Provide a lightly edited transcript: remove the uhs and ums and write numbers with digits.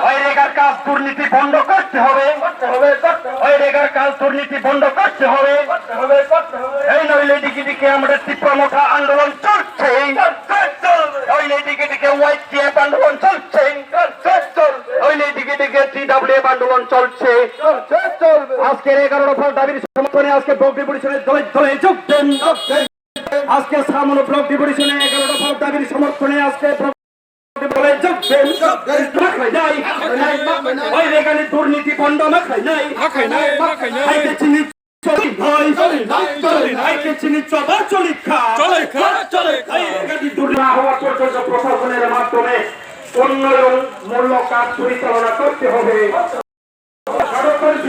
ওই রেগার কাজ দুর্নীতি বন্ধ করতে হবে, ওই রেগার কাজ দুর্নীতি বন্ধ করতে হবে। এই নইলে দিকে দিকে আমাদের তীব্রমুখা আন্দোলন চলছে, ওইলে দিকে দিকে ওয়াইটিএফ আন্দোলন চলছে, ওইলে দিকে দিকে টিডব্লিউএফ আন্দোলন চলছে। আজকের 11 দফা দাবির সমর্থনে আজকে ব্লক ডিভিশনের দলে দলে যোগ দেন। আজকে সামনে ব্লক ডিভিশনে 11 দফা দাবির সমর্থনে আজকে দুর্নীতি বন্ধ মাখাই নাই, প্রশাসনের মাধ্যমে উন্নয়ন মূল্য কাজ পরিচালনা করতে হবে। প্রশাসনের